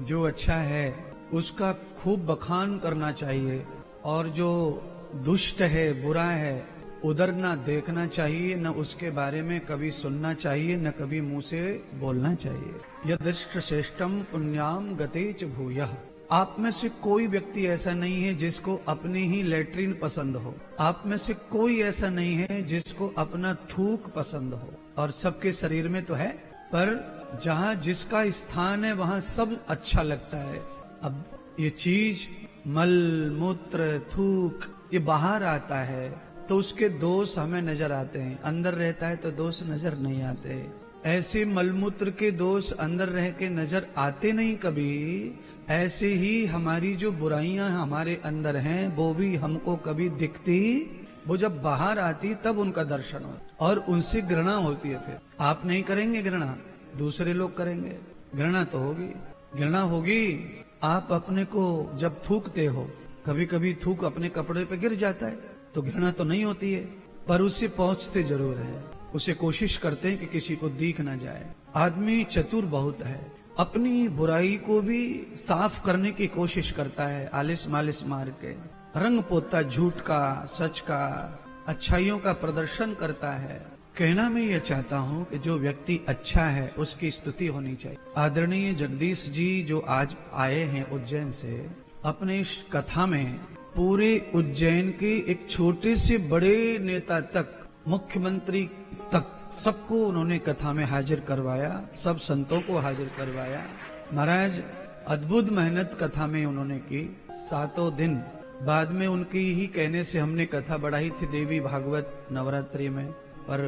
जो अच्छा है उसका खूब बखान करना चाहिए, और जो दुष्ट है, बुरा है, उधर ना देखना चाहिए, न उसके बारे में कभी सुनना चाहिए, न कभी मुंह से बोलना चाहिए। यदिष्ट श्रेष्ठम पुण्याम गते च भूयः। आप में से कोई व्यक्ति ऐसा नहीं है जिसको अपनी ही लेटरिन पसंद हो। आप में से कोई ऐसा नहीं है जिसको अपना थूक पसंद हो। और सबके शरीर में तो है, पर जहाँ जिसका स्थान है वहाँ सब अच्छा लगता है। अब ये चीज मल मूत्र थूक ये बाहर आता है तो उसके दोष हमें नजर आते हैं, अंदर रहता है तो दोष नजर नहीं आते। ऐसे मलमूत्र के दोष अंदर रह के नजर आते नहीं कभी। ऐसे ही हमारी जो बुराइयां हमारे अंदर हैं वो भी हमको कभी दिखती, वो जब बाहर आती तब उनका दर्शन होता और उनसे घृणा होती है। फिर आप नहीं करेंगे घृणा, दूसरे लोग करेंगे, घृणा तो होगी। घृणा होगी। आप अपने को जब थूकते हो, कभी कभी थूक अपने कपड़े पे गिर जाता है तो घृणा तो नहीं होती है, पर उसे पहुंचते जरूर है। उसे कोशिश करते हैं कि किसी को दिख ना जाए। आदमी चतुर बहुत है, अपनी बुराई को भी साफ करने की कोशिश करता है, आलिस मालिस मार के रंग पोता झूठ का, सच का, अच्छाइयों का प्रदर्शन करता है। कहना मैं ये चाहता हूँ कि जो व्यक्ति अच्छा है उसकी स्तुति होनी चाहिए। आदरणीय जगदीश जी जो आज आए हैं उज्जैन से, अपने इस कथा में पूरे उज्जैन के एक छोटे से बड़े नेता तक, मुख्यमंत्री तक, सबको उन्होंने कथा में हाजिर करवाया, सब संतों को हाजिर करवाया। महाराज अद्भुत मेहनत कथा में उन्होंने की, 7 दिन। बाद में उनकी ही कहने से हमने कथा बढ़ाई थी देवी भागवत नवरात्रि में, पर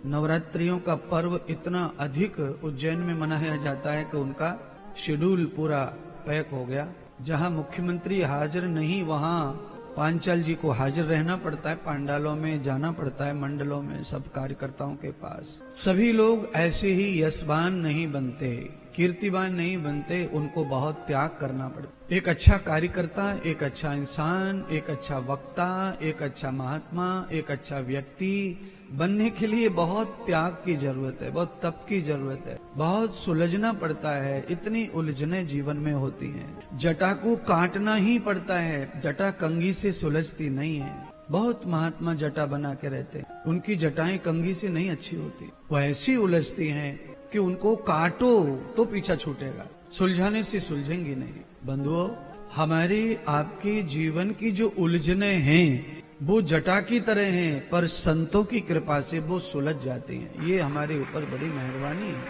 नवरात्रियों का पर्व इतना अधिक उज्जैन में मनाया जाता है कि उनका शेड्यूल पूरा पैक हो गया। जहाँ मुख्यमंत्री हाजिर नहीं वहाँ पांचाल जी को हाजिर रहना पड़ता है, पांडालों में जाना पड़ता है, मंडलों में, सब कार्यकर्ताओं के पास। सभी लोग ऐसे ही यशवान नहीं बनते, कीर्तिवान नहीं बनते, उनको बहुत त्याग करना पड़ता। एक अच्छा कार्यकर्ता, एक अच्छा इंसान, एक अच्छा वक्ता, एक अच्छा महात्मा, एक अच्छा व्यक्ति बनने के लिए बहुत त्याग की जरूरत है, बहुत तप की जरूरत है, बहुत सुलझना पड़ता है। इतनी उलझने जीवन में होती हैं। जटा को काटना ही पड़ता है, जटा कंघी से सुलझती नहीं है। बहुत महात्मा जटा बना के रहते हैं, उनकी जटाएं कंघी से नहीं अच्छी होती, वो ऐसी उलझती हैं कि उनको काटो तो पीछा छूटेगा, सुलझाने से सुलझेंगी नहीं। बंधुओं, हमारे आपके जीवन की जो उलझने हैं वो जटा की तरह हैं, पर संतों की कृपा से वो सुलझ जाती हैं। ये हमारे ऊपर बड़ी मेहरबानी है।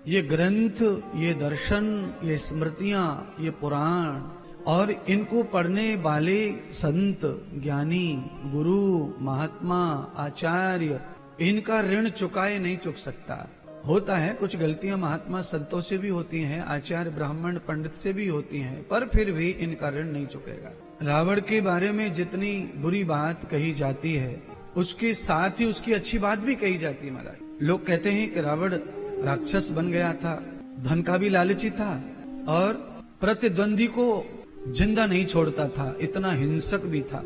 ये ग्रंथ, ये दर्शन, ये स्मृतियां, ये पुराण और इनको पढ़ने वाले संत, ज्ञानी, गुरु, महात्मा, आचार्य, इनका ऋण चुकाए नहीं चुक सकता। होता है कुछ गलतियां महात्मा संतों से भी होती हैं, आचार्य ब्राह्मण पंडित से भी होती हैं, पर फिर भी इनका ऋण नहीं चुकेगा। रावण के बारे में जितनी बुरी बात कही जाती है उसके साथ ही उसकी अच्छी बात भी कही जाती है। महाराज लोग कहते हैं कि रावण राक्षस बन गया था, धन का भी लालची था और प्रतिद्वंदी को जिंदा नहीं छोड़ता था, इतना हिंसक भी था।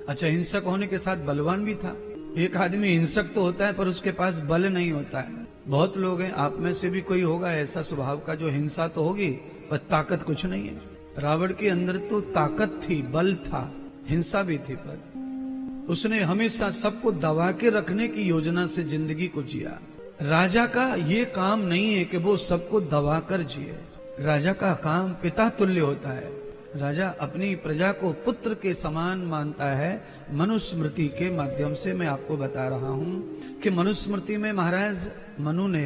अच्छा, हिंसक होने के साथ बलवान भी था। एक आदमी हिंसक तो होता है पर उसके पास बल नहीं होता है। बहुत लोग हैं, आप में से भी कोई होगा ऐसा स्वभाव का जो हिंसा तो होगी पर ताकत कुछ नहीं है। रावण के अंदर तो ताकत थी, बल था, हिंसा भी थी, पर उसने हमेशा सबको दबा के रखने की योजना से जिंदगी को जिया। राजा का ये काम नहीं है कि वो सबको दबा कर जिए। राजा का काम पिता तुल्य होता है। राजा अपनी प्रजा को पुत्र के समान मानता है। मनुस्मृति के माध्यम से मैं आपको बता रहा हूँ कि मनुस्मृति में महाराज मनु ने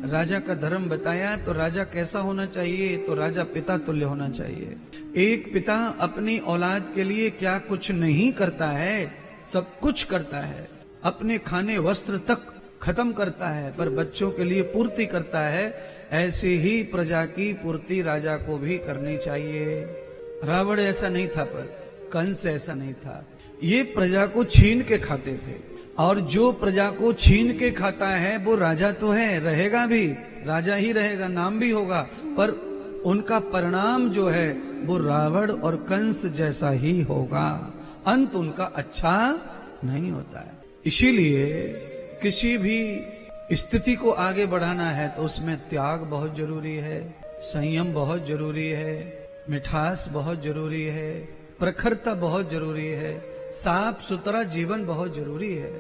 राजा का धर्म बताया। तो राजा कैसा होना चाहिए? तो राजा पिता तुल्य होना चाहिए। एक पिता अपनी औलाद के लिए क्या कुछ नहीं करता है, सब कुछ करता है। अपने खाने वस्त्र तक खत्म करता है, पर बच्चों के लिए पूर्ति करता है। ऐसे ही प्रजा की पूर्ति राजा को भी करनी चाहिए। रावण ऐसा नहीं था, पर कंस ऐसा नहीं था। ये प्रजा को छीन के खाते थे, और जो प्रजा को छीन के खाता है वो राजा तो है, रहेगा भी, राजा ही रहेगा, नाम भी होगा, पर उनका परिणाम जो है वो रावण और कंस जैसा ही होगा। अंत उनका अच्छा नहीं होता है। इसीलिए किसी भी स्थिति को आगे बढ़ाना है तो उसमें त्याग बहुत जरूरी है, संयम बहुत जरूरी है, मिठास बहुत जरूरी है, प्रखरता बहुत जरूरी है, साफ सुथरा जीवन बहुत जरूरी है।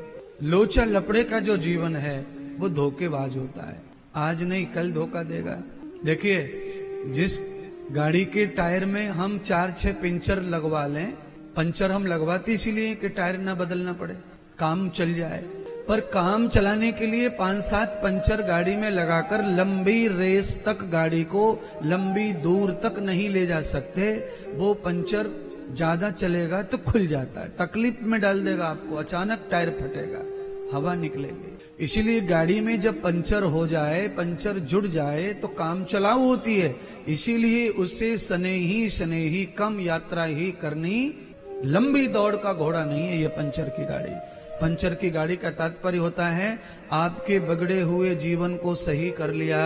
लोचा लपड़े का जो जीवन है वो धोखेबाज होता है, आज नहीं कल धोखा देगा। देखिए, जिस गाड़ी के टायर में हम 4-6 पंचर लगवा लें, पंचर हम लगवाते इसीलिए कि टायर ना बदलना पड़े, काम चल जाए, पर काम चलाने के लिए 5-7 पंचर गाड़ी में लगाकर लंबी रेस तक गाड़ी को लंबी दूर तक नहीं ले जा सकते। वो पंचर ज्यादा चलेगा तो खुल जाता है, तकलीफ में डाल देगा आपको, अचानक टायर फटेगा, हवा निकलेगी। इसीलिए गाड़ी में जब पंचर हो जाए, पंचर जुड़ जाए तो काम चलाऊ होती है। इसीलिए उससे स्नेही कम यात्रा ही करनी, लंबी दौड़ का घोड़ा नहीं है ये पंचर की गाड़ी। पंचर की गाड़ी का तात्पर्य होता है आपके बिगड़े हुए जीवन को सही कर लिया।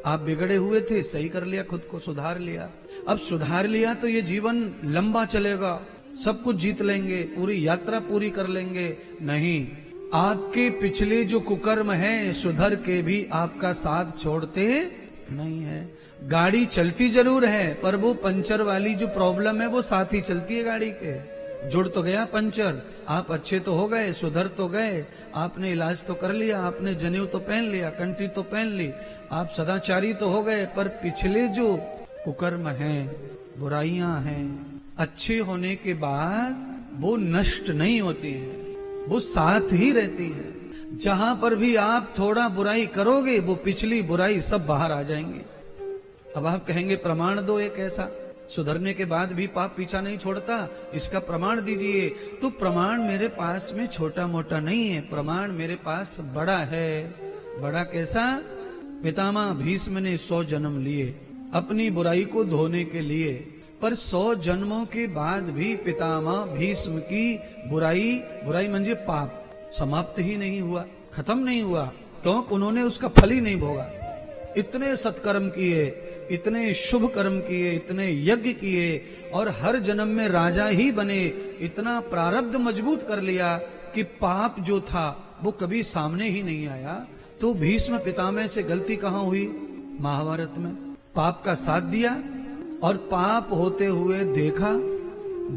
आप बिगड़े हुए थे, सही कर लिया, खुद को सुधार लिया। अब सुधार लिया तो ये जीवन लंबा चलेगा, सब कुछ जीत लेंगे, पूरी यात्रा पूरी कर लेंगे। नहीं, आपके पिछले जो कुकर्म है सुधर के भी आपका साथ छोड़ते नहीं है। गाड़ी चलती जरूर है, पर वो पंचर वाली जो प्रॉब्लम है वो साथ ही चलती है गाड़ी के। जुड़ तो गया पंचर, आप अच्छे तो हो गए, सुधर तो गए, आपने इलाज तो कर लिया, आपने जनेऊ तो पहन लिया, कंठी तो पहन ली, आप सदाचारी तो हो गए, पर पिछले जो कुकर्म हैं, बुराइयां हैं, अच्छे होने के बाद वो नष्ट नहीं होती है, वो साथ ही रहती है। जहां पर भी आप थोड़ा बुराई करोगे वो पिछली बुराई सब बाहर आ जाएंगे। अब आप कहेंगे प्रमाण दो एक ऐसा, सुधरने के बाद भी पाप पीछा नहीं छोड़ता, इसका प्रमाण दीजिए। तो प्रमाण मेरे पास में छोटा मोटा नहीं है, प्रमाण मेरे पास बड़ा है। बड़ा कैसा? पितामह भीष्म ने 100 जन्म लिए अपनी बुराई को धोने के लिए, पर 100 जन्मों के बाद भी पितामह भीष्म की बुराई म्हणजे पाप समाप्त ही नहीं हुआ, खत्म नहीं हुआ, क्योंकि उन्होंने उसका फल ही नहीं भोगा। इतने सत्कर्म किए, इतने शुभ कर्म किए, इतने यज्ञ किए और हर जन्म में राजा ही बने, इतना प्रारब्ध मजबूत कर लिया कि पाप जो था वो कभी सामने ही नहीं आया। तो भीष्म पितामह से गलती कहां हुई? महाभारत में पाप का साथ दिया और पाप होते हुए देखा।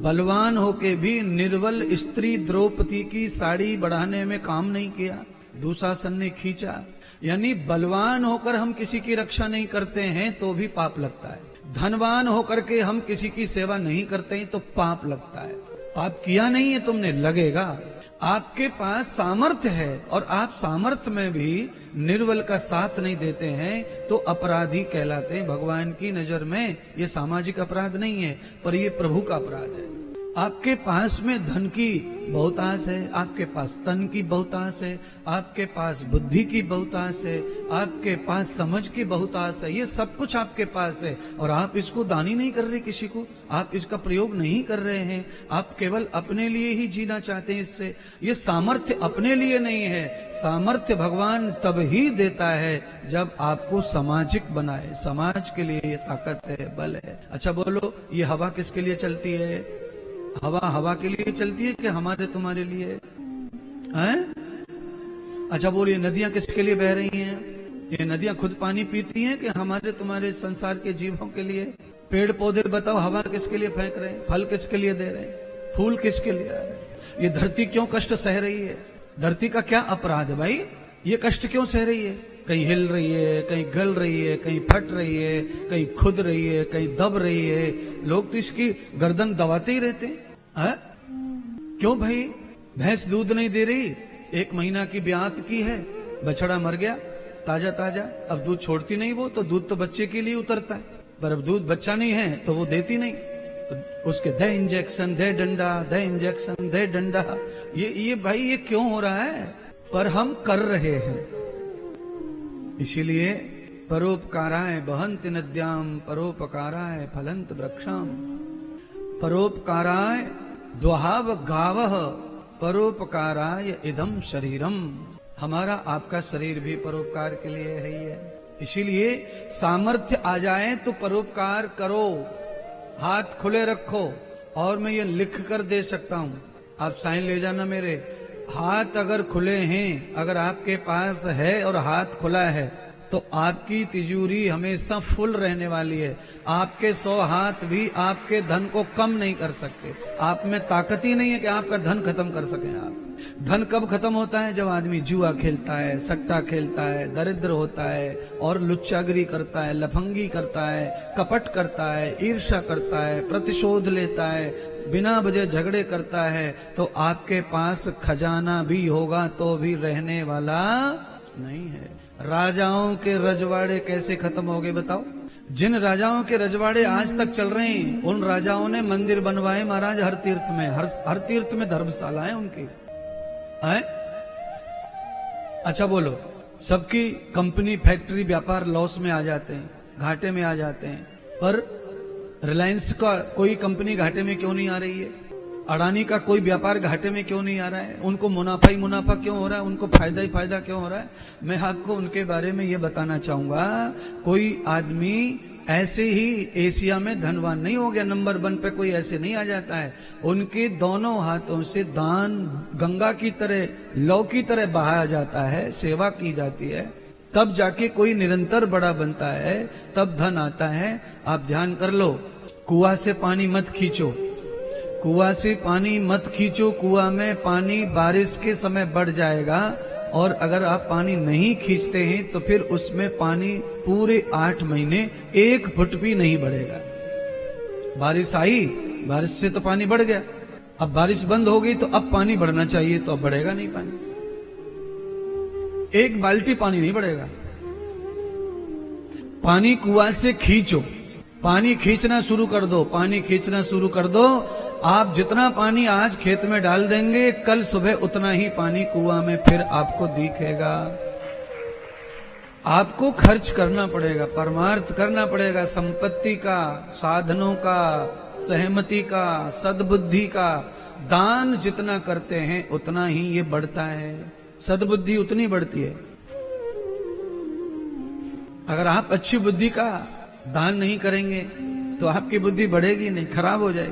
बलवान होके भी निर्बल स्त्री द्रौपदी की साड़ी बढ़ाने में काम नहीं किया, दुशासन ने खींचा। यानी बलवान होकर हम किसी की रक्षा नहीं करते हैं तो भी पाप लगता है, धनवान होकर के हम किसी की सेवा नहीं करते हैं तो पाप लगता है। पाप किया नहीं है तुमने, लगेगा। आपके पास सामर्थ्य है और आप सामर्थ्य में भी निर्बल का साथ नहीं देते हैं तो अपराधी कहलाते हैं। भगवान की नजर में ये सामाजिक अपराध नहीं है, पर ये प्रभु का अपराध है। आपके पास में धन की बहुताश है, आपके पास तन की बहुताश है, आपके पास बुद्धि की बहुताश है, आपके पास समझ की बहुताश है, ये सब कुछ आपके पास है और आप इसको दान ही नहीं कर रहे किसी को, आप इसका प्रयोग नहीं कर रहे हैं, आप केवल अपने लिए ही जीना चाहते हैं। इससे ये सामर्थ्य अपने लिए नहीं है, सामर्थ्य भगवान तब ही देता है जब आपको सामाजिक बनाए। समाज के लिए ये ताकत है, बल है। अच्छा बोलो, ये हवा किसके लिए चलती है? हवा के लिए चलती है कि हमारे तुम्हारे लिए हैं? अच्छा बोलिए, नदियां किसके लिए बह रही हैं? ये नदियां खुद पानी पीती हैं कि हमारे तुम्हारे संसार के जीवों के लिए? पेड़ पौधे बताओ हवा किसके लिए फेंक रहे हैं, फल किसके लिए दे रहे हैं, फूल किसके लिए आ रहे हैं? ये धरती क्यों कष्ट सह रही है? धरती का क्या अपराध है भाई? ये कष्ट क्यों सह रही है? कहीं हिल रही है, कहीं गल रही है, कहीं फट रही है, कहीं खुद रही है, कहीं दब रही है। लोग तो इसकी गर्दन दबाते ही रहते हैं। क्यों भाई? भैंस दूध नहीं दे रही, 1 महीना की ब्यात की है, बछड़ा मर गया ताजा ताजा, अब दूध छोड़ती नहीं वो, तो दूध तो बच्चे के लिए उतरता है, पर अब दूध बच्चा नहीं है तो वो देती नहीं, तो उसके दे इंजेक्शन, दे डंडा, दे इंजेक्शन, दे डंडा। ये भाई ये क्यों हो रहा है? पर हम कर रहे हैं। इसीलिए परोपकाराय बहन्ति नद्याम परोपकाराय फलन्ति वृक्षाम। परोपकाराय द्वहाव गावः परोपकाराय इदम शरीरम। हमारा आपका शरीर भी परोपकार के लिए है ही है। इसीलिए सामर्थ्य आ जाए तो परोपकार करो, हाथ खुले रखो। और मैं ये लिख कर दे सकता हूं, आप साइन ले जाना मेरे। हाथ अगर खुले हैं, अगर आपके पास है और हाथ खुला है तो आपकी तिजोरी हमेशा फुल रहने वाली है। आपके 100 हाथ भी आपके धन को कम नहीं कर सकते। आप में ताकत ही नहीं है कि आपका धन खत्म कर सकें आप। धन कब खत्म होता है? जब आदमी जुआ खेलता है, सट्टा खेलता है, दरिद्र होता है और लुच्चागिरी करता है, लफंगी करता है, कपट करता है, ईर्ष्या करता है, प्रतिशोध लेता है, बिना वजह झगड़े करता है। तो आपके पास खजाना भी होगा तो भी रहने वाला नहीं है। राजाओं के रजवाड़े कैसे खत्म हो गए बताओ? जिन राजाओं के रजवाड़े आज तक चल रहे हैं, उन राजाओं ने मंदिर बनवाए महाराज हर तीर्थ में। हर तीर्थ में धर्मशाला है उनकी है? अच्छा बोलो, सबकी कंपनी फैक्ट्री व्यापार लॉस में आ जाते हैं, घाटे में आ जाते हैं, पर रिलायंस का कोई कंपनी घाटे में क्यों नहीं आ रही है? अडानी का कोई व्यापार घाटे में क्यों नहीं आ रहा है? उनको मुनाफा ही मुनाफा क्यों हो रहा है? उनको फायदा ही फायदा क्यों हो रहा है? मैं आपको उनके बारे में ये बताना चाहूंगा। कोई आदमी ऐसे ही एशिया में धनवान नहीं हो गया, नंबर 1 पे कोई ऐसे नहीं आ जाता है। उनके दोनों हाथों से दान गंगा की तरह, लौ की तरह बहाया जाता है, सेवा की जाती है, तब जाके कोई निरंतर बड़ा बनता है, तब धन आता है। आप ध्यान कर लो, कुआं से पानी मत खींचो, कुआं से पानी मत खींचो। कुआं में पानी बारिश के समय बढ़ जाएगा, और अगर आप पानी नहीं खींचते हैं तो फिर उसमें पानी पूरे 8 महीने 1 फुट भी नहीं बढ़ेगा। बारिश आई, बारिश से तो पानी बढ़ गया, अब बारिश बंद हो गई तो अब पानी बढ़ना चाहिए, तो अब बढ़ेगा नहीं पानी। 1 बाल्टी पानी नहीं बढ़ेगा। पानी कुआं से खींचो, पानी खींचना शुरू कर दो, पानी खींचना शुरू कर दो। आप जितना पानी आज खेत में डाल देंगे, कल सुबह उतना ही पानी कुआं में फिर आपको दिखेगा। आपको खर्च करना पड़ेगा, परमार्थ करना पड़ेगा, संपत्ति का, साधनों का, सहमति का, सद्बुद्धि का। दान जितना करते हैं उतना ही ये बढ़ता है, सद्बुद्धि उतनी बढ़ती है। अगर आप अच्छी बुद्धि का दान नहीं करेंगे तो आपकी बुद्धि बढ़ेगी नहीं, खराब हो जाएगी।